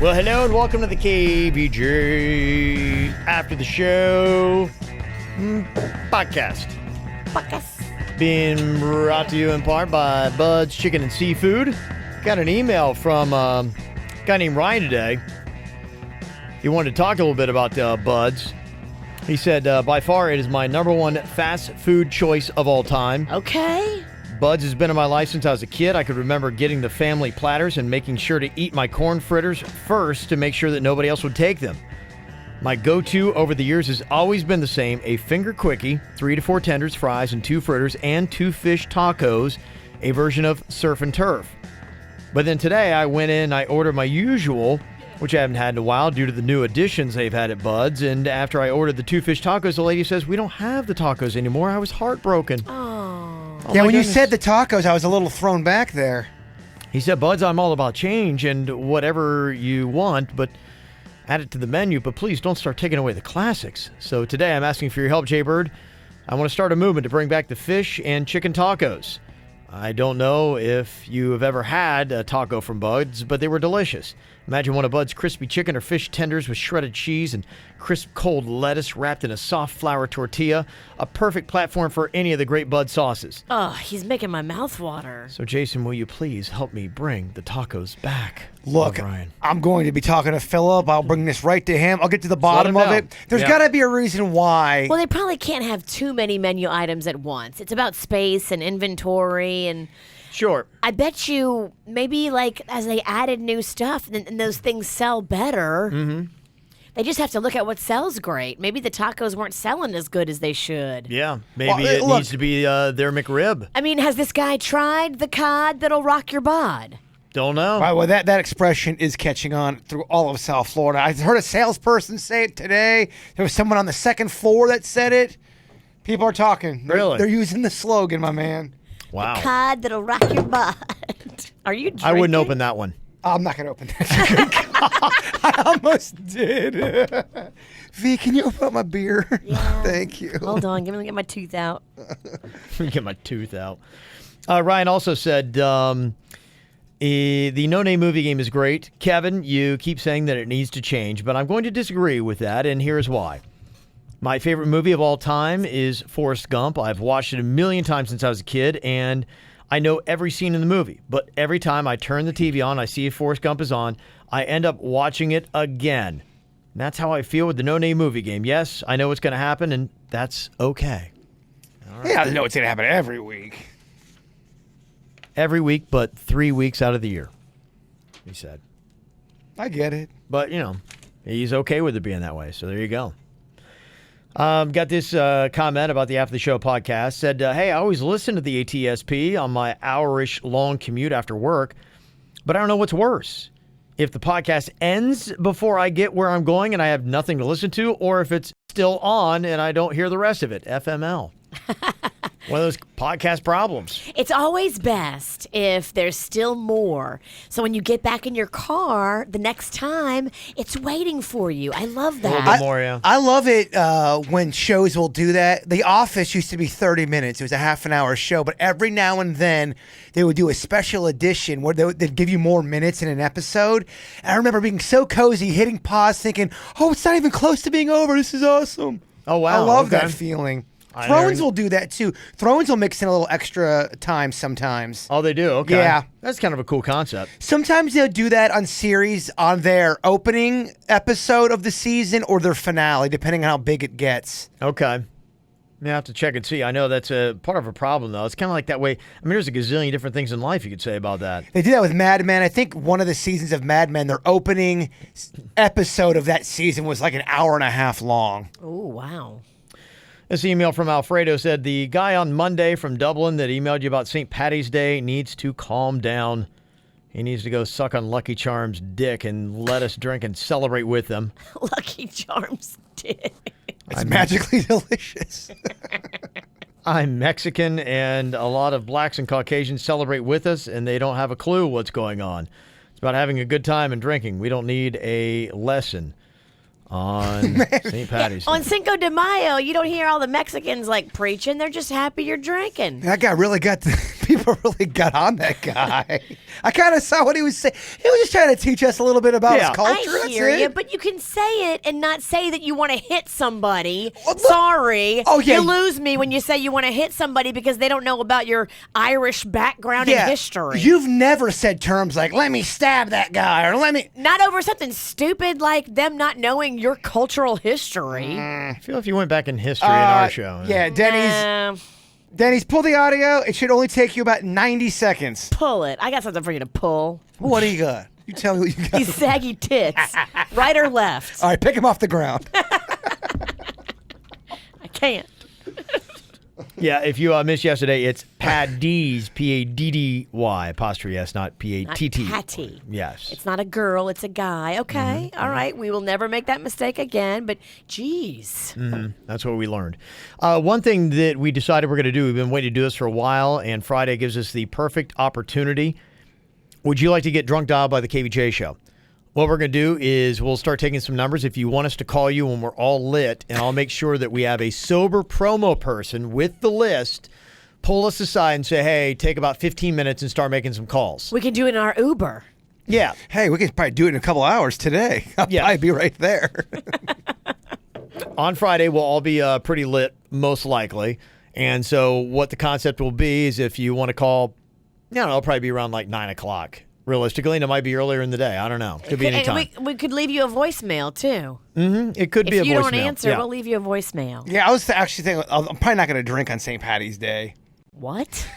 Well, hello and welcome to the KVJ After the Show podcast. Being brought to you in part by Bud's Chicken and Seafood. Got an email from a guy named Ryan today. He wanted to talk a little bit about Bud's. He said, by far, it is my number one fast food choice of all time. Okay. Bud's has been in my life since I was a kid. I could remember getting the family platters and making sure to eat my corn fritters first to make sure that nobody else would take them. My go-to over the years has always been the same: a finger quickie, 3 to 4 tenders, fries, and 2 fritters, and 2 fish tacos, a version of surf and turf. But then today I went in and I ordered my usual, which I haven't had in a while due to the new additions they've had at Bud's. And after I ordered the 2 fish tacos, the lady says, "We don't have the tacos anymore." I was heartbroken. Oh, yeah, when goodness. you said the tacos, I was a little thrown back there. He said, "Bud's, I'm all about change and whatever you want, but add it to the menu, but please don't start taking away the classics." So today I'm asking for your help, Jay Bird. I want to start a movement to bring back the fish and chicken tacos. I don't know if you have ever had a taco from Bud's, but they were delicious. Imagine one of Bud's crispy chicken or fish tenders with shredded cheese and crisp cold lettuce wrapped in a soft flour tortilla. A perfect platform for any of the great Bud sauces. oh, he's making my mouth water. So Jason, will you please help me bring the tacos back? Look, Oh, Ryan. I'm going to be talking to Philip. I'll bring this right to him. I'll get to the bottom him of know. it. There's Yeah. got to be a reason why. Well, they probably can't have too many menu items at once. It's about space and inventory, and Sure. I bet you maybe like as they added new stuff and those things sell better. Mm-hmm. They just have to look at what sells great. Maybe the tacos weren't selling as good as they should. Yeah, maybe Well, it look- needs to be their McRib. I mean, has this guy tried the cod that'll rock your bod? Don't know. Right, well, that expression is catching on through all of South Florida. I heard a salesperson say it today. There was someone on the second floor that said it. People are talking. Really? They're using the slogan, my man. Wow. Cod that'll rock your bod. Are you drinking? I wouldn't open that one. I'm not going to open that. I almost did. V, can you open up my beer? Yeah. Thank you. Hold on, let me get my tooth out. Get my tooth out. Ryan also said, the No Name movie game is great. Kevin, you keep saying that it needs to change, but I'm going to disagree with that, and here's why. My favorite movie of all time is Forrest Gump. I've watched it a million times since I was a kid, and I know every scene in the movie. But every time I turn the TV on, I see if Forrest Gump is on, I end up watching it again. And that's how I feel with the No Name movie game. Yes, I know what's going to happen, and that's okay. Yeah, I know it's going to happen every week. Every week, but 3 weeks out of the year, he said. I get it. But, he's okay with it being that way, so there you go. Got this comment about the After the Show podcast. Said, hey, I always listen to the ATSP on my hour-ish long commute after work, but I don't know what's worse. If the podcast ends before I get where I'm going and I have nothing to listen to, or if it's still on and I don't hear the rest of it. FML. One of those podcast problems. It's always best if there's still more. So when you get back in your car the next time, it's waiting for you. I love that. little bit more, yeah. I love it when shows will do that. The Office used to be 30 minutes. It was a half an hour show, but every now and then they would do a special edition where they'd give you more minutes in an episode. And I remember being so cozy, hitting pause, thinking, oh, it's not even close to being over. This is awesome. Oh, wow. I love Okay. that feeling. I Thrones never- will do that too. Thrones will mix in a little extra time sometimes. Oh, they do? Okay. Yeah. That's kind of a cool concept. Sometimes they'll do that on series on their opening episode of the season or their finale, depending on how big it gets. Okay. You have to check and see. I know that's a part of a problem, though. It's kind of like that way. I mean, there's a gazillion different things in life you could say about that. They did that with Mad Men. I think one of the seasons of Mad Men, their opening episode of that season was like an hour and a half long. Oh, wow. This email from Alfredo said, the guy on Monday from Dublin that emailed you about St. Patty's Day needs to calm down. He needs to go suck on Lucky Charms' dick and let us drink and celebrate with them. Lucky Charms dick. It's magically delicious. I'm Mexican, and a lot of blacks and Caucasians celebrate with us, and they don't have a clue what's going on. It's about having a good time and drinking. We don't need a lesson on St. Patty's Day. On Cinco de Mayo, you don't hear all the Mexicans like preaching. They're just happy you're drinking. That guy really got people never really got on that guy. I kind of saw what he was saying. He was just trying to teach us a little bit about Yeah. his culture. I That's hear it. you, but you can say it and not say that you want to hit somebody. Well, look- Sorry. Oh, yeah. You lose me when you say you want to hit somebody because they don't know about your Irish background and history. You've never said terms like, let me stab that guy, or let me... Not over something stupid like them not knowing your cultural history. I feel if you went back in history in our show. Yeah, Denny's... Nah, Denny's, pull the audio. It should only take you about 90 seconds. pull it. I got something for you to pull. What do you got? You tell me what you got. These saggy tits. Right or left? All right, pick him off the ground. I can't. Yeah, if you missed yesterday, it's Paddy's, P-A-D-D-Y, apostrophe S, not P-A-T-T. Not Patty. Yes. It's not a girl, it's a guy. Okay, all right. We will never make that mistake again, but geez. That's what we learned. One thing that we decided we're going to do, we've been waiting to do this for a while, and Friday gives us the perfect opportunity. Would you like to get drunk dialed by the KVJ show? What we're going to do is we'll start taking some numbers. If you want us to call you when we're all lit, and I'll make sure that we have a sober promo person with the list, pull us aside and say, hey, take about 15 minutes and start making some calls. We can do it in our Uber. Yeah. Hey, we could probably do it in a couple hours today. I'll Yeah. probably be right there. On Friday, we'll all be pretty lit, most likely. And so what the concept will be is if you want to call, it'll probably be around like 9 o'clock. Realistically, and it might be earlier in the day. I don't know. Could be any And time. we could leave you a voicemail, too. It could be a If you voicemail. don't answer, Yeah. we'll leave you a voicemail. Yeah, I was actually thinking, I'm probably not going to drink on St. Patty's Day. What?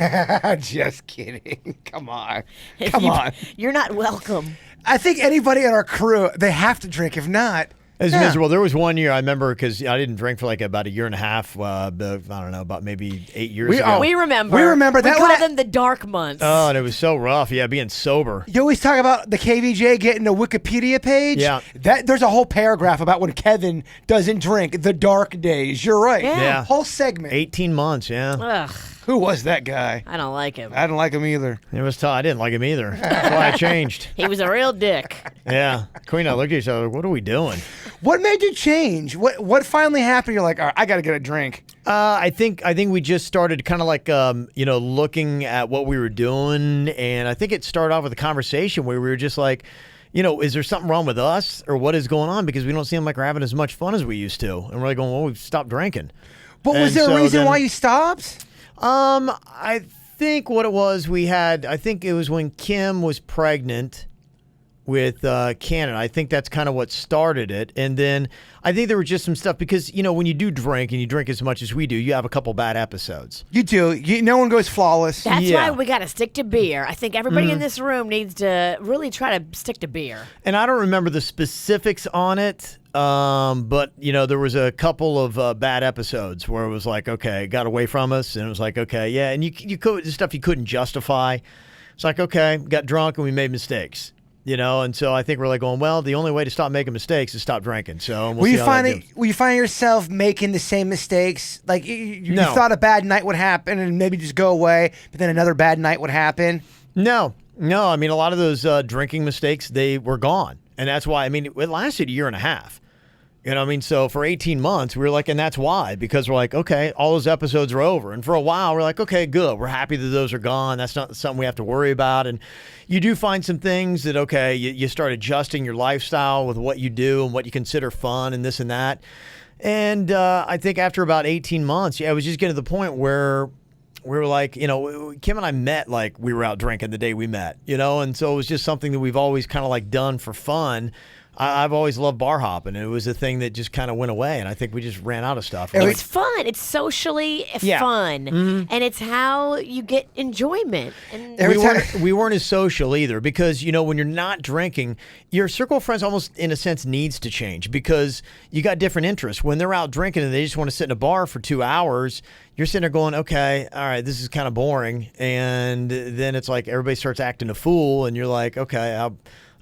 Just kidding. Come on. Come on. You're not welcome. I think anybody in our crew, they have to drink. If not, It's miserable. There was one year I remember because I didn't drink for like about a year and a half. I don't know, about maybe 8 years ago. We remember. We remember that We one. call them the dark months. Oh, and it was so rough. Yeah, being sober. You always talk about the KVJ getting a Wikipedia page. Yeah. There's a whole paragraph about when Kevin doesn't drink, the dark days. You're right. Yeah. Whole segment. 18 months, yeah. Ugh, Who was that guy? I don't like him. I didn't like him either. It was tough. I didn't like him either. That's why I changed. He was a real dick. Yeah. Queen, I looked at each other. What are we doing? What made you change? What finally happened? You're like, all right, I got to get a drink. I think we just started kind of like looking at what we were doing, and I think it started off with a conversation where we were just like, is there something wrong with us or what is going on? Because we don't seem like we're having as much fun as we used to, and we're like, well, we've stopped drinking. But was And there a so reason then- why you stopped? I think what it was, I think it was when Kim was pregnant with Canada. I think that's kind of what started it. And then I think there was just some stuff because, when you do drink and you drink as much as we do, you have a couple bad episodes. You do. No one goes flawless. That's Yeah. why we got to stick to beer. I think everybody in this room needs to really try to stick to beer. And I don't remember the specifics on it, but, there was a couple of bad episodes where it was like, okay, it got away from us. And it was like, okay, yeah. And you could, the stuff you couldn't justify. It's like, okay, got drunk and we made mistakes. And so I think we're like going, well, the only way to stop making mistakes is stop drinking. So we'll Will see you how find that it? goes. Will you find yourself making the same mistakes? Like you No. thought a bad night would happen and maybe just go away, but then another bad night would happen. No. I mean, a lot of those drinking mistakes, they were gone. And that's why, it lasted a year and a half. So for 18 months, we were like, and that's why, because we're like, okay, all those episodes are over. And for a while, we're like, okay, good. We're happy that those are gone. That's not something we have to worry about. And you do find some things that, okay, you start adjusting your lifestyle with what you do and what you consider fun and this and that. And I think after about 18 months, it was just getting to the point where we were like, Kim and I met like we were out drinking the day we met, and so it was just something that we've always kind of like done for fun. I've always loved bar hopping. It was a thing that just kind of went away, and I think we just ran out of stuff. It's fun. It's socially fun. And it's how you get enjoyment. And We weren't as social either because, when you're not drinking, your circle of friends almost, in a sense, needs to change because you got different interests. When they're out drinking and they just want to sit in a bar for 2 hours, you're sitting there going, okay, all right, this is kind of boring. And then it's like everybody starts acting a fool, and you're like, okay,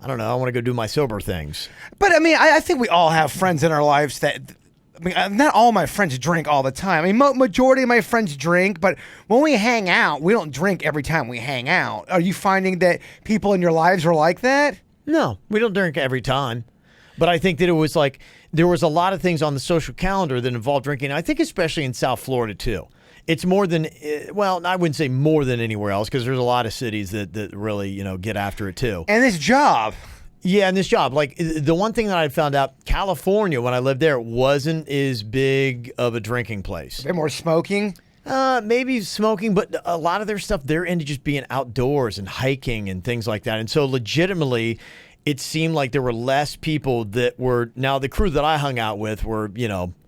I don't know. I want to go do my sober things. But I think we all have friends in our lives that. Not all my friends drink all the time. Majority of my friends drink, but when we hang out, we don't drink every time we hang out. Are you finding that people in your lives are like that? No, we don't drink every time. But I think that it was like there was a lot of things on the social calendar that involved drinking. I think especially in South Florida too. It's more than, well, I wouldn't say more than anywhere else because there's a lot of cities that really, get after it too. And this job. Yeah, and this job, like the one thing that I found out, California, when I lived there, wasn't as big of a drinking place. A bit more smoking. Maybe smoking, but a lot of their stuff, they're into just being outdoors and hiking and things like that. And so legitimately, it seemed like there were less people that were, now the crew that I hung out with were,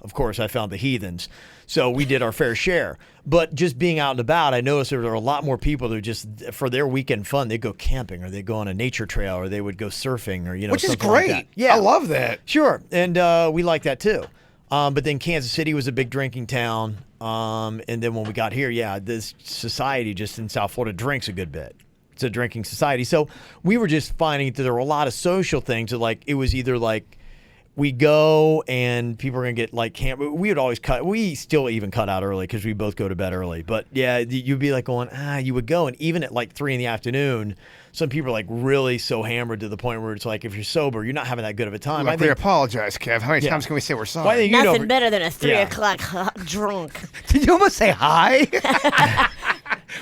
of course, I found the heathens. So we did our fair share. But just being out and about, I noticed there were a lot more people that just, for their weekend fun, they'd go camping or they'd go on a nature trail or they would go surfing or, Which is something great. like that. Yeah. I love that. Sure. And we like that too. But then Kansas City was a big drinking town. And then when we got here, this society just in South Florida drinks a good bit. It's a drinking society. So we were just finding that there were a lot of social things that like, it was either like, we go and people are going to get like camp. We would always cut. We still even cut out early because we both go to bed early. But yeah, you'd be like going, you would go. And even at like 3 PM, some people are like really so hammered to the point where it's like, if you're sober, you're not having that good of a time. Look, we apologize, Kev. How many times can we say we're sorry? Well, I think Nothing better than a 3 o'clock drunk. Did you almost say hi?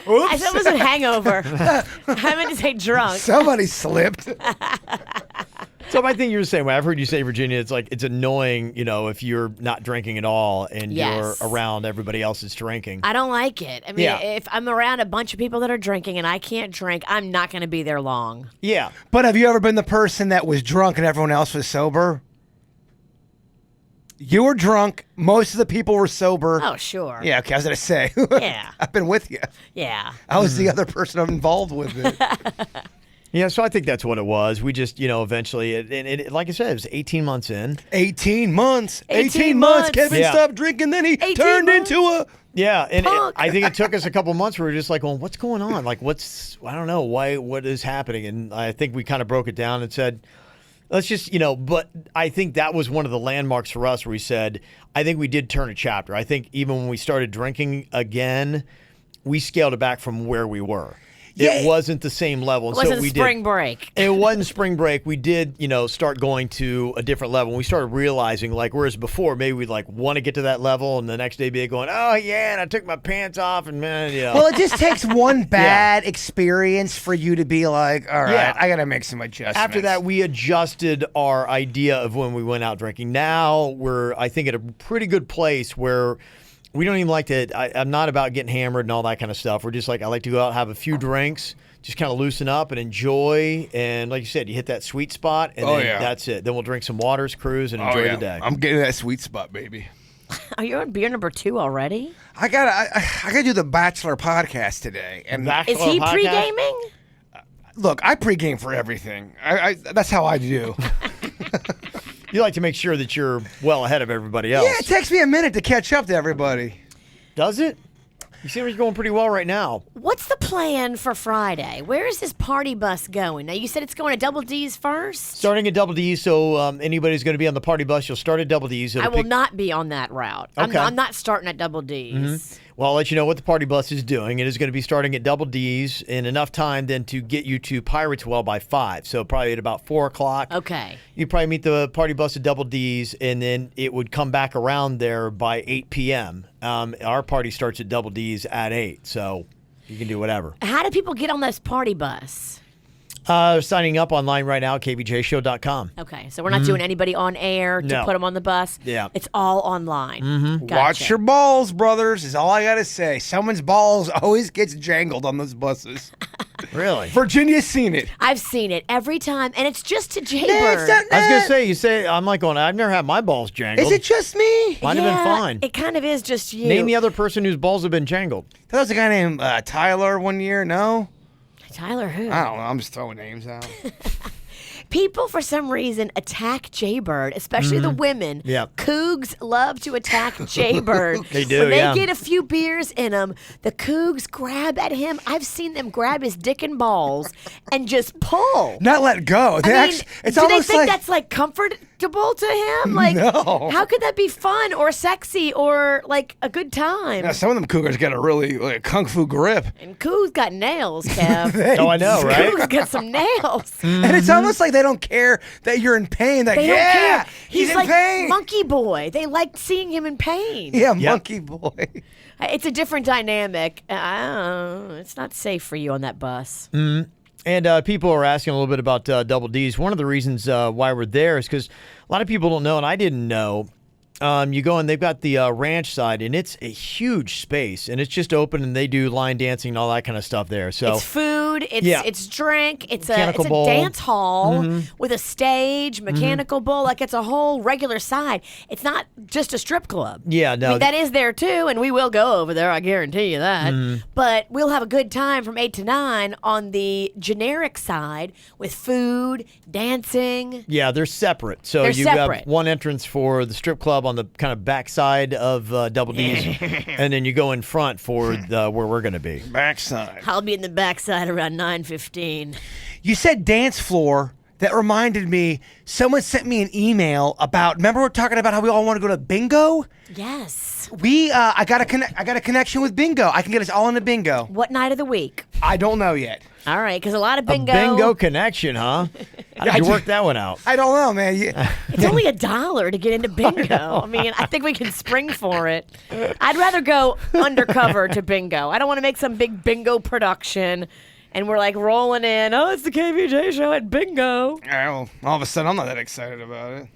Oops. I thought it was a hangover. I meant to say drunk. Somebody slipped. So I think you're the same way. I've heard you say, Virginia, it's like it's annoying, if you're not drinking at all and you're around everybody else that's drinking. I don't like it. I mean, if I'm around a bunch of people that are drinking and I can't drink, I'm not going to be there long. Yeah. But have you ever been the person that was drunk and everyone else was sober? You were drunk. Most of the people were sober. Oh, sure. Yeah, okay, I was going to say. Yeah. I've been with you. Yeah. I was the other person involved with it. Yeah, so I think that's what it was. We just, eventually, and like I said, it was 18 months in. 18 months. 18 months. Kevin stopped drinking, then he turned into a... Yeah, and punk. I think it took us a couple months where we were just like, well, what's going on? Like, I don't know, what is happening? And I think we kind of broke it down and said, let's just, but I think that was one of the landmarks for us where we said, I think we did turn a chapter. I think even when we started drinking again, we scaled it back from where we were. It wasn't the same level. It wasn't spring break. It wasn't spring break. We did, start going to a different level. We started realizing, like, whereas before, maybe we'd like want to get to that level, and the next day be going, oh yeah, and I took my pants off, and man, Well, it just takes one bad experience for you to be like, all right, I got to make some adjustments. After that, we adjusted our idea of when we went out drinking. Now we're, I think, at a pretty good place where we don't even like to, I'm not about getting hammered and all that kind of stuff. We're just like, I like to go out, have a few drinks, just kind of loosen up and enjoy. And like you said, you hit that sweet spot, and then that's it. Then we'll drink some waters, cruise, and enjoy the day. I'm getting that sweet spot, baby. Are you on beer number 2 already? I gotta do the Bachelor podcast today. And Is he pre-gaming? Look, I pre-game for everything. That's how I do. You like to make sure that you're well ahead of everybody else. Yeah, it takes me a minute to catch up to everybody. Does it? You seem like you're going pretty well right now. What's the plan for Friday? Where is this party bus going? Now, you said it's going to Double D's first? Starting at Double D's, so anybody's going to be on the party bus, you'll start at Double D's. I will not be on that route. Okay. I'm not starting at Double D's. Mm-hmm. Well, I'll let you know what the party bus is doing. It is going to be starting at Double D's in enough time then to get you to Pirates Well by 5. So probably at about 4 o'clock. Okay. You'd probably meet the party bus at Double D's, and then it would come back around there by 8 p.m. Our party starts at Double D's at 8, so you can do whatever. How do people get on this party bus? Signing up online right now at kvjshow.com. Okay, so we're not doing anybody on air to put them on the bus. Yeah. It's all online. Mm-hmm. Gotcha. Watch your balls, brothers, is all I got to say. Someone's balls always gets jangled on those buses. Really? Virginia's seen it. I've seen it every time, and it's just to Nah, Jaybird. it's not- I was going to say, you say, I'm like going, I've never had my balls jangled. Is it just me? Might have been fine. It kind of is just you. Name the other person whose balls have been jangled. There was a guy named Tyler one year, no? Tyler who? I don't know. I'm just throwing names out. People, for some reason, attack Jaybird, especially the women. Yeah. Cougs love to attack Jaybird. They do, When they yeah. get a few beers in them, the Cougs grab at him. I've seen them grab his dick and balls and just pull. Not let go. They I mean, actually, it's do they almost think like that's like comfortable to him? Like, No. how could that be fun or sexy or like a good time? Now, some of them cougars got a really kung fu grip, And Cougs got nails, Kev. Oh, I know, right? Cougs got some nails. and it's almost like they don't care that you're in pain. Like, They don't yeah, care. he's in like pain. Monkey Boy. They like seeing him in pain. Yeah, Yep. monkey boy. It's a different dynamic. It's not safe for you on that bus. And people are asking a little bit about Double D's. One of the reasons why we're there is because a lot of people don't know, and I didn't know. You go and they've got the ranch side, and it's a huge space, and it's just open, and they do line dancing and all that kind of stuff there. So it's food, it's drink, it's a Mechanical bowl. dance hall with a stage, mechanical bowl. Like it's a whole regular side. It's not just a strip club. Yeah, no. I mean, that is there too, and we will go over there. I guarantee you that. But we'll have a good time from 8 to 9 on the generic side with food, dancing. Yeah, they're separate. So They're you've separate. got one entrance for the strip club on the kind of back side of Double D's, and then you go in front for where we're going to be. Backside. I'll be in the backside around 9:15. You said dance floor. That reminded me, someone sent me an email about, remember we're talking about how we all want to go to bingo? Yes. I got a connection with bingo. I can get us all into bingo. What night of the week? I don't know yet. All right, because a lot of bingo. A bingo connection, huh? How did you work that one out? I don't know, man. It's only $1 to get into bingo. I mean, I think we can spring for it. I'd rather go undercover to bingo. I don't want to make some big bingo production. And we're like rolling in. Oh, it's the KVJ show at bingo. Well, all of a sudden, I'm not that excited about it.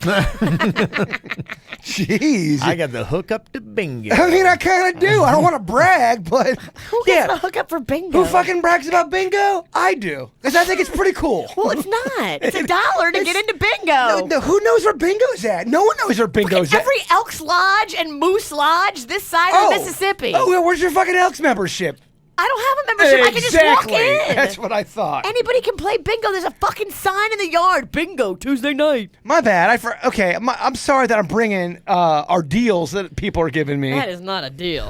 Jeez. I got the hook up to bingo. I mean, I kind of do. I don't want to brag, but Who gets the hookup for bingo? Who fucking brags about bingo? I do, because I think it's pretty cool. Well, it's not. It's $1 to get into bingo. No, who knows where bingo's at? No one knows where bingo's at. Every Elks Lodge and Moose Lodge this side of Mississippi. Oh, well, where's your fucking Elks membership? I don't have a membership. I can just walk in. That's what I thought. Anybody can play bingo. There's a fucking sign in the yard. Bingo Tuesday night. My bad. I'm sorry that I'm bringing our deals that people are giving me. That is not a deal.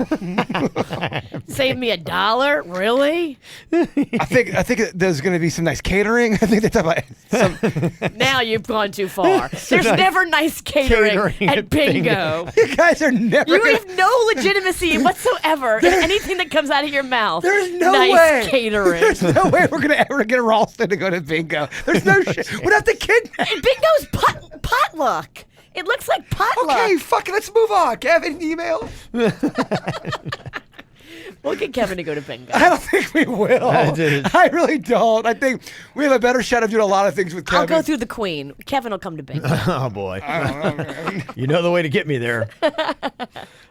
Save me $1? Really? I think there's going to be some nice catering. I think they're talking about some. Now you've gone too far. There's never nice catering at bingo. You guys are never. You have no legitimacy whatsoever in anything that comes out of your mouth. There's no nice way. Catering. There's no way we're gonna ever get Ralston to go to bingo. There's no shit. We'd have to kidnap. Bingo's potluck. It looks like potluck. Okay, fuck it. Let's move on. Kevin, email. We'll get Kevin to go to bingo. I don't think we will. I really don't. I think we have a better shot of doing a lot of things with Kevin. I'll go through the queen. Kevin will come to bingo. Oh, boy. I don't know, man. You know the way to get me there.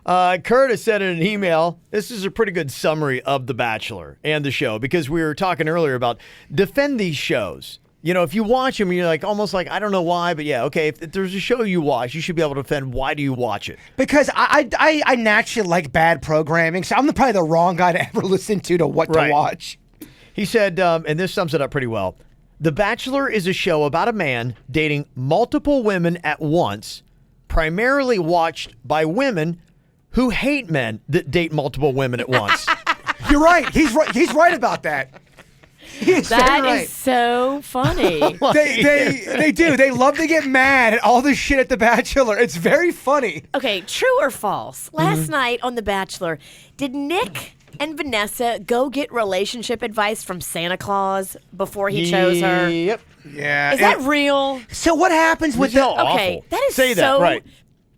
Curtis said in an email, this is a pretty good summary of The Bachelor and the show, because we were talking earlier about defend these shows. You know, if you watch them, you're like almost like, I don't know why, but yeah, okay, if there's a show you watch, you should be able to defend why do you watch it. Because I naturally like bad programming, so I'm probably the wrong guy to ever listen to what to watch. He said, and this sums it up pretty well, The Bachelor is a show about a man dating multiple women at once, primarily watched by women who hate men that date multiple women at once. You're right. He's right. He's right about that. That is so funny. They do. They love to get mad at all this shit at The Bachelor. It's very funny. Okay, true or false? Last night on The Bachelor, did Nick and Vanessa go get relationship advice from Santa Claus before he chose her? Yep. Yeah. Is that real? So what happens with How the... Okay, awful. that is Say so that, right.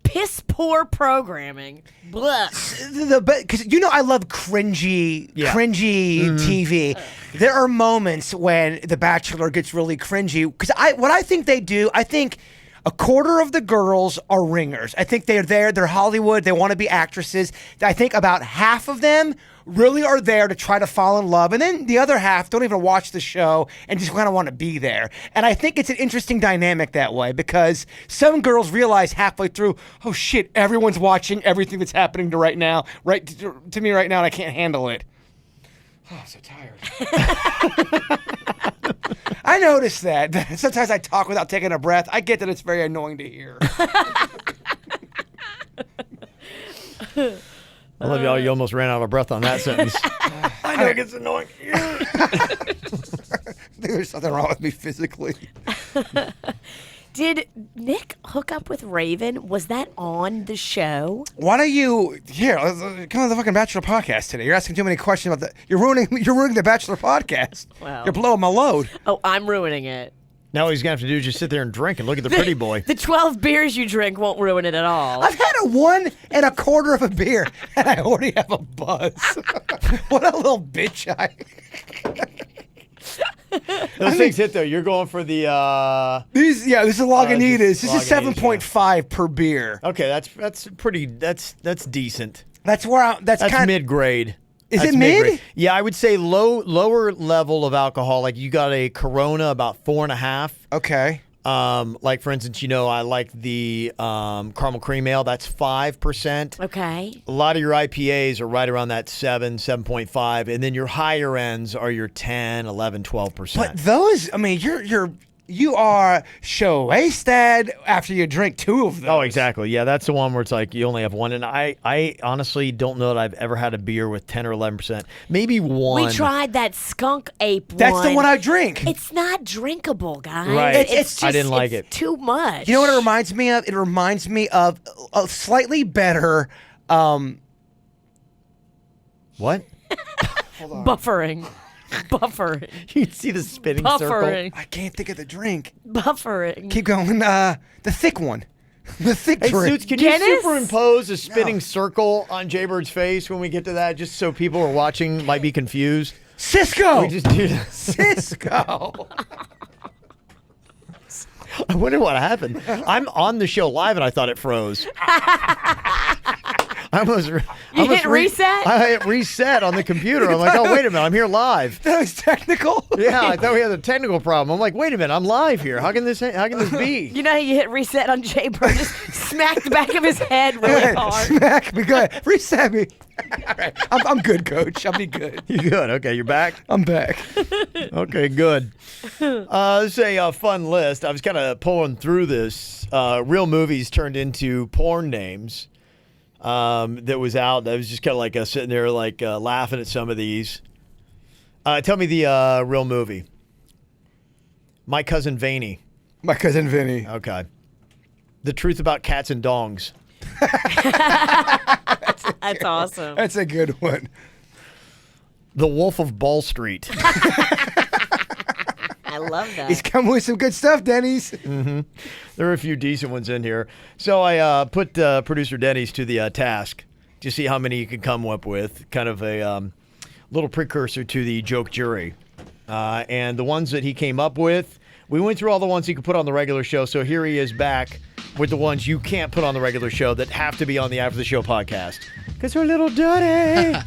piss poor programming. Blah. Because I love cringy TV. There are moments when The Bachelor gets really cringy. Because what I think they do, I think a quarter of the girls are ringers. I think they're there. They're Hollywood. They want to be actresses. I think about half of them really are there to try to fall in love. And then the other half don't even watch the show and just kind of want to be there. And I think it's an interesting dynamic that way, because some girls realize halfway through, oh shit, everyone's watching everything that's happening to me right now, and I can't handle it. Oh, I'm so tired. I noticed that. Sometimes I talk without taking a breath. I get that it's very annoying to hear. I love y'all. You almost ran out of breath on that sentence. I know it gets annoying. I think there's something wrong with me physically. Did Nick hook up with Raven? Was that on the show? Why don't you come on the fucking Bachelor podcast today? You're asking too many questions about you're ruining the Bachelor podcast. Wow. You're blowing my load. Oh, I'm ruining it. Now all he's going to have to do is just sit there and drink and look at the pretty boy. The 12 beers you drink won't ruin it at all. I've had a 1 1/4 of a beer, and I already have a buzz. What a little bitch I. Those things hit though. You're going for the. This is Lagunitas. This is Lagunitas, 7.5 per beer. Okay, that's pretty. That's decent. That's where that's That's kind. mid grade. Is it mid? Yeah, I would say lower level of alcohol. Like you got a Corona about 4.5. Okay. Like for instance, I like the caramel cream ale. That's 5%. Okay. A lot of your IPAs are right around that 7.5, and then your higher ends are your 10, 11, 12%. But those, I mean, you are so wasted after you drink 2 of those. Oh, exactly. Yeah, that's the one where it's like you only have one. And I honestly don't know that I've ever had a beer with 10 or 11%. Maybe one. We tried that skunk ape one. That's the one I drink. It's not drinkable, guys. Right. It's just, I didn't like it's it. too much. You know what it reminds me of? It reminds me of a slightly better. What? Buffering. Buffering. You can see the spinning circle. Buffering. I can't think of the drink. Buffering. Keep going. The thick one. The thick Hey, drink. Suits, can Guinness? you superimpose a spinning circle on Jaybird's face when we get to that, just so people who are watching might be confused? Cisco. We just do that. Cisco. I wonder what happened. I'm on the show live and I thought it froze. I almost hit reset? I hit reset on the computer. I'm like, oh, wait a minute. I'm here live. That was technical. Yeah, I thought we had a technical problem. I'm like, wait a minute. I'm live here. How can this be? You know how you hit reset on Jay Bird? Just smack the back of his head really hard. Smack me. Go ahead. Reset me. All right. I'm good, Coach. I'll be good. You good? Okay, you're back? I'm back. Okay, good. This is a fun list. I was kind of pulling through this. Real movies turned into porn names. That was out. That was just kind of like sitting there, like laughing at some of these. Tell me the real movie. My Cousin Vaney. My cousin Vinny. Okay. The Truth About Cats and Dongs. That's awesome. That's a good one. The Wolf of Ball Street. I love that. He's coming with some good stuff, Denny's. There are a few decent ones in here. So I put producer Denny's to the task to see how many you can come up with. Kind of a little precursor to the joke jury. And the ones that he came up with, we went through all the ones he could put on the regular show. So here he is back with the ones you can't put on the regular show that have to be on the After the Show podcast. Because they're a little dirty.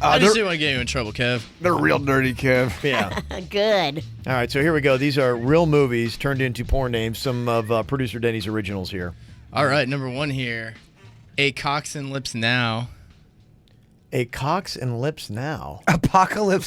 I just didn't want to get you in trouble, Kev. They're real dirty, Kev. Yeah. Good. All right, so here we go. These are real movies turned into porn names. Some of producer Denny's originals here. All right, number 1 here. A Cocks and Lips Now. A Cocks and Lips Now. Apocalypse.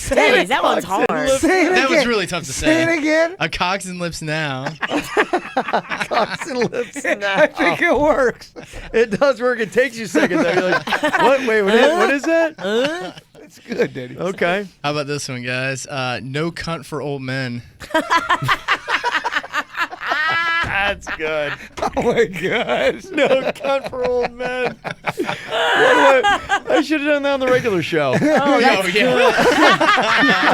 Denny's, that one's hard. Say it That was again. really tough to Say it say. again. A Cocks and Lips Now. Cocks and Lips I Now. think it works. It does work. It takes you a second. Though. You're like, what? Wait, what is that? It's good, Denny. Okay. How about this one, guys? No Cunt for Old Men. That's good. Oh my gosh. No cunt for old men. I should have done that on the regular show. Oh, yeah.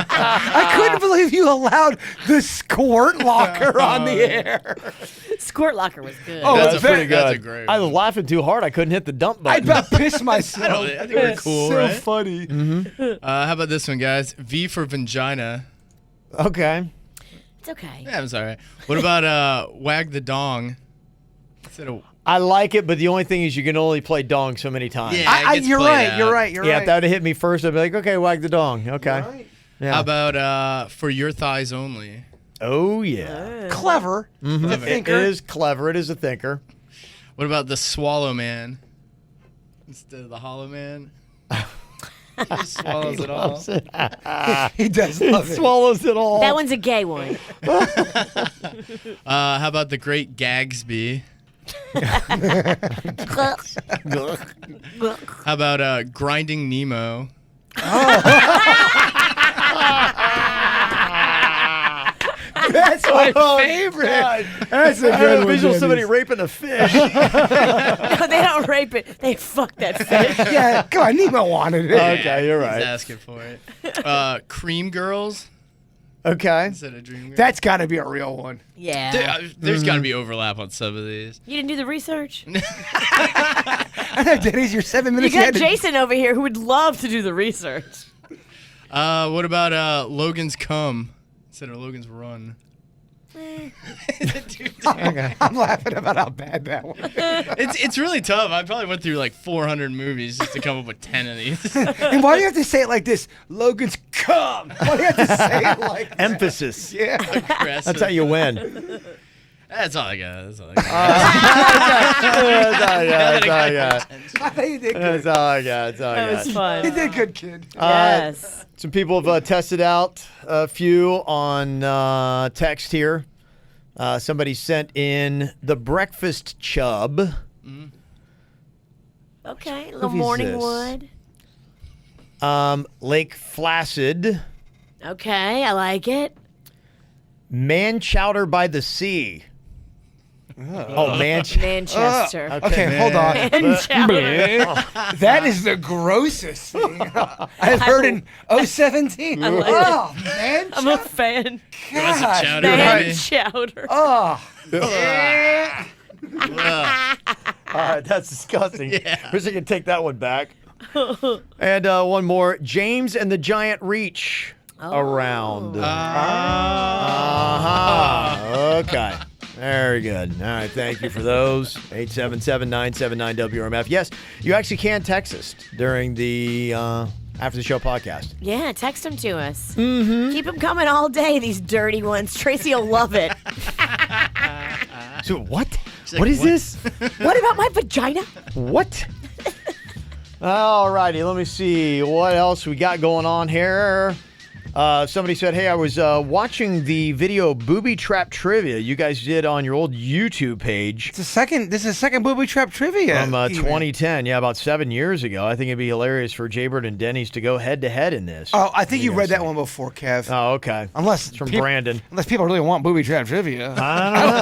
I couldn't believe you allowed the squirt locker on the air. Squirt Locker was good. Oh, That's that's pretty very good. That's a great I was one. laughing too hard. I couldn't hit the dump I button. about pissed myself. I think we're cool, so right? funny. How about this one, guys? V for Vagina. Okay. It's okay. Yeah, I'm sorry. What about Wag the Dong? Instead of, I like it, but the only thing is you can only play dong so many times. Yeah. it gets You're played right. out. You're right. You're Yeah, right. if that would have hit me first, I'd be like, okay, wag the dong. Okay. Right. Yeah. How about For Your Thighs Only? Oh, yeah. Clever. Clever. It Thinker. is clever. It is a thinker. What about the Swallow Man? Instead of the Hollow Man? He swallows it all. Loves it. He does It love it. swallows it all. That one's a gay one. How about the Great Gagsby? How about Grinding Nemo? That's my Oh, favorite. God. That's a I good had a one. visual of somebody Dennis. raping a fish. No, they don't rape it. They fuck that fish. Yeah, come on. Nemo wanted it. Okay, you're He's right. asking for it. Cream Girls? Okay. instead of Dream Girl. That's got to be a real one. Yeah. There's got to be overlap on some of these. You didn't do the research? I know, Denny's your 7 You minutes. got ahead. Jason over here who would love to do the research. What about Logan's Come instead of Logan's Run? I'm laughing about how bad that was. It's really tough. I probably went through like 400 movies just to come up with 10 of these. And why do you have to say it like this? Logan's come. Why do you have to say it like that? Emphasis. Yeah. That's how you win. That's all I got. That's all I That's all I got. I think you did good. That's all I got. That's all I That got. was fun. You did good, kid. Yes. Some people have tested out a few on text here. Somebody sent in the breakfast chub. Okay. A little Who is morning this? wood. Lake Placid. Okay, I like it. Man chowder by the sea. Oh, man chowder. Manchester. Okay, hold on. And chowder. That is the grossest thing I've heard in 017. I like Oh, man. I'm a fan. Want some God. chowder, Man baby? chowder. Oh. All right, that's disgusting. Yeah. Wish I could take that one back. And one more. James and the Giant Reach around. Okay. Very good. All right, thank you for those. 877-979-WRMF. Yes, you actually can text us during the After the Show podcast. Yeah, text them to us. Mm-hmm. Keep them coming all day, these dirty ones. Tracy will love it. So what? like, What is what? this? What about my vagina? What? All righty, let me see what else we got going on here. Somebody said, hey, I was watching the video Booby Trap Trivia you guys did on your old YouTube page This is the second booby trap trivia. from 2010. Yeah, about 7 years ago. I think it'd be hilarious for Jaybird and Denny's to go head-to-head in this. Oh, I think you read that say? one before, Kev. Oh, okay. Unless It's from peop- Brandon. Unless people really want booby trap trivia. I don't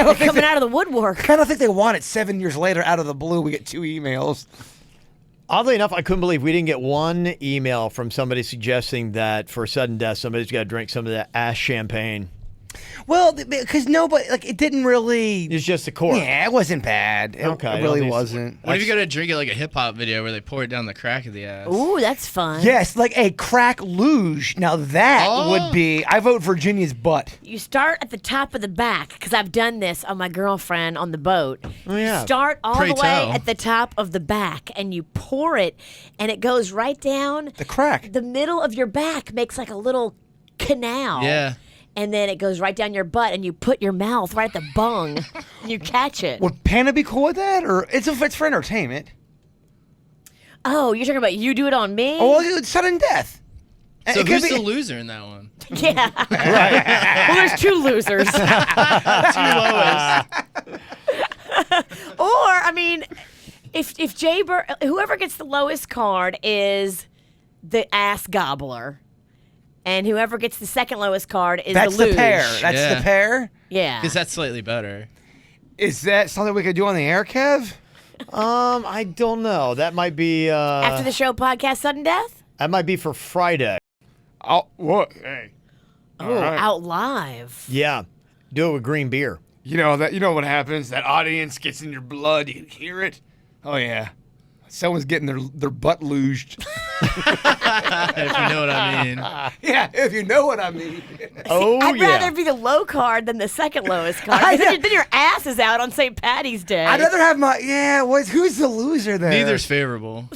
know. They're coming out of the woodwork. I don't think they want it 7 years later out of the blue. We get 2 emails. Oddly enough, I couldn't believe we didn't get one email from somebody suggesting that for sudden death, somebody's got to drink some of that ass champagne. Well, because nobody, like, it didn't really. It's just a cork. Yeah, it wasn't bad. It, Okay, it really at least- wasn't. What if you got to drink it like a hip hop video where they pour it down the crack of the ass? Ooh, that's fun. Yes, like a crack luge. Now that Oh. would be. I vote Virginia's butt. You start at the top of the back, because I've done this on my girlfriend on the boat. Oh, yeah. You start all Pray the way tell. at the top of the back, and you pour it, and it goes right down. The crack. The middle of your back makes like a little canal. Yeah. And then it goes right down your butt, and you put your mouth right at the bung. And you catch it. Would Panda be cool with that, or it's for entertainment? Oh, you're talking about you do it on me? Oh, well, it's sudden death. So It could who's be- the loser in that one? Yeah. Well, there's two losers. Two lowest. Or, I mean, if whoever gets the lowest card is the ass gobbler, and whoever gets the second lowest card is That's the luge. the pair. That's Yeah. the pair. Yeah. Because that's slightly better. Is that something we could do on the air, Kev? I don't know. That might be After the show podcast, sudden death. that might be for Friday. Oh, what? Hey, Oh, right. out live. Yeah. Do it with green beer. you know that. You know what happens? That audience gets in your blood. You can hear it. Oh yeah, someone's getting their butt luged. If you know what I mean. Yeah, if you know what I mean. Oh, I'd yeah. rather be the low card than the second lowest card. I 'Cause then, know. then your ass is out on St. Patty's Day. I'd rather have my who's the loser there? Neither's favorable.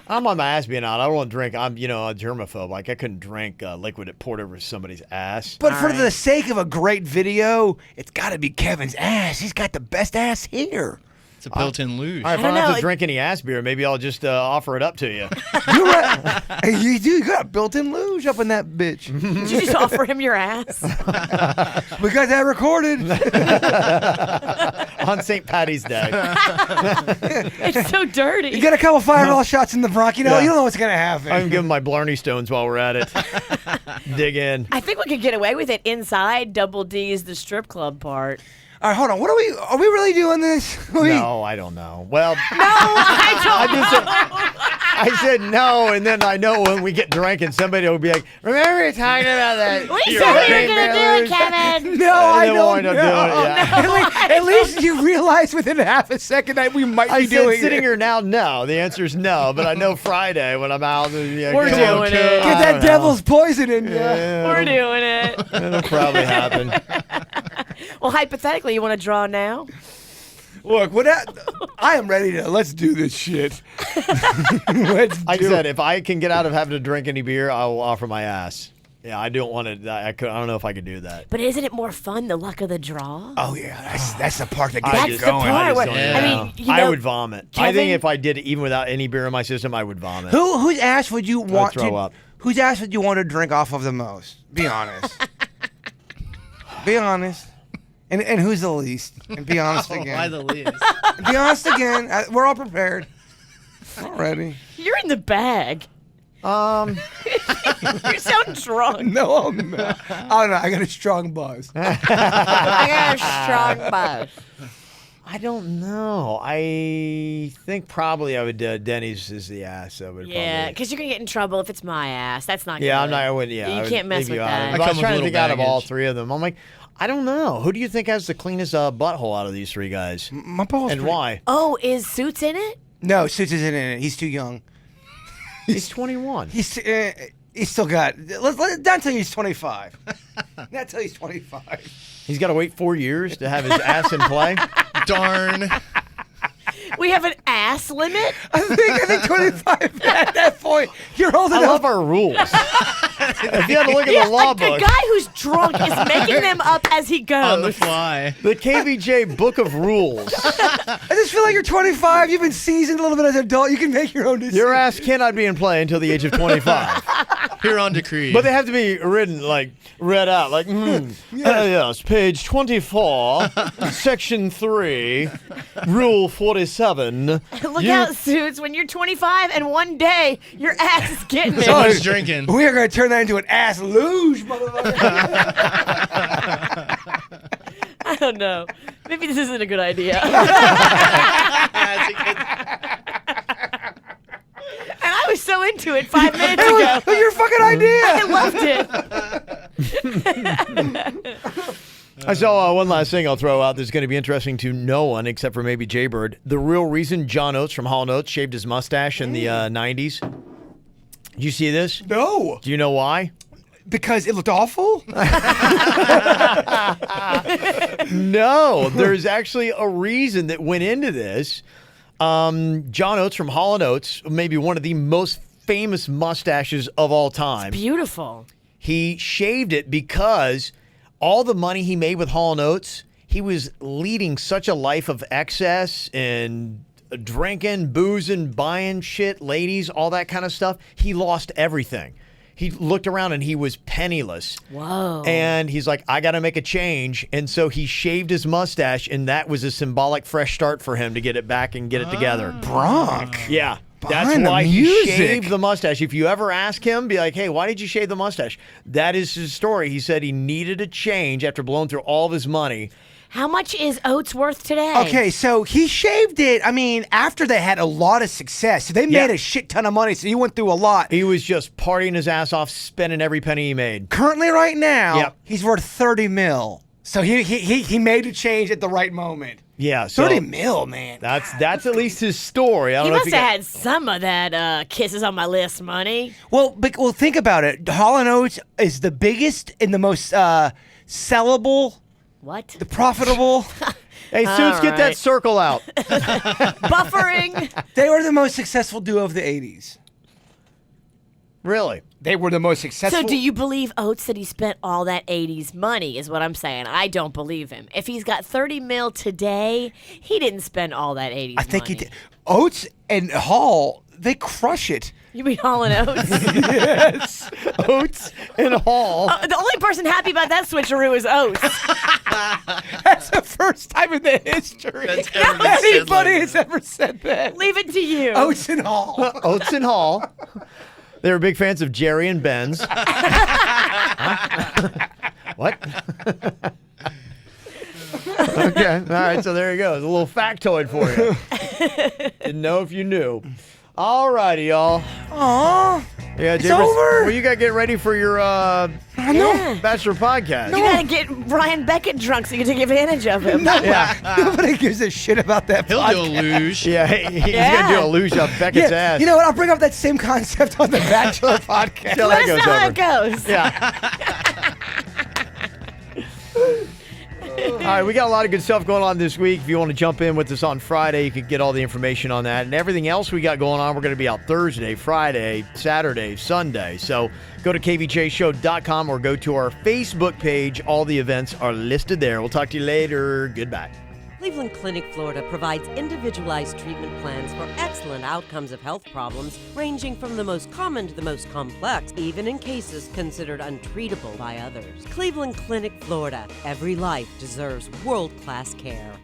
I'm on my ass being out. I don't want to drink. I'm, a germaphobe. Like, I couldn't drink liquid that poured over somebody's ass. But All for right. the sake of a great video, it's got to be Kevin's ass. He's got the best ass here. It's a built-in luge. All right, if I don't don't have know. to drink any ass beer, maybe I'll just offer it up to you. You're right. Hey, you got a built-in luge up in that bitch. Did you just offer him your ass? We got that recorded. On St. Patty's Day. It's so dirty. You get a couple fireball shots in the bronch. You Yeah. don't know what's gonna happen. I'm giving my Blarney Stones while we're at it. Dig in. I think we could get away with it inside Double D's the strip club part. All right, hold on. Are we really doing this? No, I don't know. Well, No, I don't. I said no, and then I know when we get drinking, somebody will be like, "Remember you talking about that?" We said we were going to do it, Kevin. No, I they don't wind up know. doing it, yeah. At least you realize within half a second that we might I be said doing sitting it. here now, no. The answer is no, but I know Friday when I'm out. Yeah, We're come on, doing kid. it. Get I that don't know. devil's poison in you. Yeah, We're doing it. it'll probably happen. Well, hypothetically, you want to draw now? Look, I am ready to. Let's do this shit. Let's Like I do said, it. if I can get out of having to drink any beer, I will offer my ass. Yeah, I don't want to. I don't know if I could do that. But isn't it more fun, the luck of the draw? Oh yeah, that's the part that I gets That's you the going. part where, don't I know. mean, you I know, would vomit. I Kevin- think if I did it even without any beer in my system, I would vomit. Whose ass would you want throw to? up. Whose ass would you want to drink off of the most? Be honest. Be honest. And who's the least? And be honest Why again. the least? Be honest again. We're all prepared. Already. You're in the bag. You sound drunk. No, I'm not. Oh no, I got a strong buzz. I got a strong buzz. I don't know. I think probably I would. Denny's is the ass. I would Yeah, probably. because you're gonna get in trouble if it's my ass. That's not. Yeah, good. I'm not. I would. Yeah, I you would can't mess leave with you out. that. If I I was come trying with to a think little out of all baggage. three of them, I'm like, I don't know. Who do you think has the cleanest butthole out of these three guys, My balls. and why? Oh, is Suits in it? No, Suits isn't in it. He's too young. He's 21. He's still got. Not until he's 25. Not until he's 25. He's got to wait 4 years to have his ass in play. Darn. We have an ass limit. I think 25 at that point. You're old I enough. love our rules. If you had to look at Yeah, the law like the book, guy who's drunk is making them up as he On the goes. fly. the KVJ Book of Rules. I just feel like you're 25. You've been seasoned a little bit as an adult. You can make your own decisions. Your ass cannot be in play until the age of 25. Here on decree. But they have to be read out. Like, yes, page 24, section 3, rule 47. Look You- out, Suits. When you're 25 and one day your ass is getting it. Someone's drinking. We are going to turn that into an ass luge, motherfucker. I don't know. Maybe this isn't a good idea. That's a good- And I was so into it 5 minutes ago. That's your fucking idea. I loved it. I saw one last thing I'll throw out that's going to be interesting to no one except for maybe Jaybird. The real reason John Oates from Hall & Oates shaved his mustache in the 90s. Did you see this? No, Do you know why? because it looked awful. No, there's actually a reason that went into this. John Oates from Hall & Oates, maybe one of the most famous mustaches of all time. Beautiful. He shaved it because all the money he made with Hall & Oates, he was leading such a life of excess and drinking, boozing, buying shit, ladies, all that kind of stuff. He lost everything. He looked around and he was penniless. Whoa. And he's like, I got to make a change. And so he shaved his mustache, and that was a symbolic fresh start for him to get it back and get it together. Bronk. Yeah. That's Behind the why he music. shaved the mustache. If you ever ask him, be like, hey, why did you shave the mustache? That is his story. He said he needed a change after blowing through all of his money. How much is Oates worth today? Okay, so he shaved it. I mean, after they had a lot of success, so they made a shit ton of money. So he went through a lot. He was just partying his ass off, spending every penny he made. Currently, right now, Yep. he's worth 30 mil. So he made a change at the right moment. Yeah, so 30 mil, man. that's at least his story. I don't He know must if you have got- had some of that kisses on my list money. Well, think about it. Hall & Oates is the biggest and the most sellable, What? the profitable. Hey, Suits, get that right. circle out. Buffering. They were the most successful duo of the 80s. Really? They were the most successful. So do you believe Oates that he spent all that 80s money is what I'm saying. I don't believe him. If he's got 30 mil today, he didn't spend all that 80s I think money. he did. Oates and Hall, they crush it. You mean Hall & Oates? Yes. Oates and Hall. The only person happy about that switcheroo is Oates. That's the first time in the history That's ever been said anybody like has ever said that. Leave it to you. Oates and Hall. Oates and Hall. They were big fans of Jerry and Ben's. What? Okay. All right. So there you go. It's a little factoid for you. Didn't know if you knew. All righty, y'all. Aw. Yeah, It's James, over? Well, you got to get ready for your Yeah. Bachelor podcast. You gotta get Ryan Beckett drunk so you can take advantage of him. Yeah. Nobody gives a shit about that He'll podcast. do a luge. Yeah, he's Yeah. going to do a luge up Beckett's ass. You know what? I'll bring up that same concept on the Bachelor podcast. Till Let that us goes know how over. it goes. Yeah. All right, we got a lot of good stuff going on this week. If you want to jump in with us on Friday, you can get all the information on that. And everything else we got going on, we're going to be out Thursday, Friday, Saturday, Sunday. So go to kvjshow.com or go to our Facebook page. All the events are listed there. We'll talk to you later. Goodbye. Cleveland Clinic, Florida provides individualized treatment plans for excellent outcomes of health problems ranging from the most common to the most complex, even in cases considered untreatable by others. Cleveland Clinic, Florida. Every life deserves world-class care.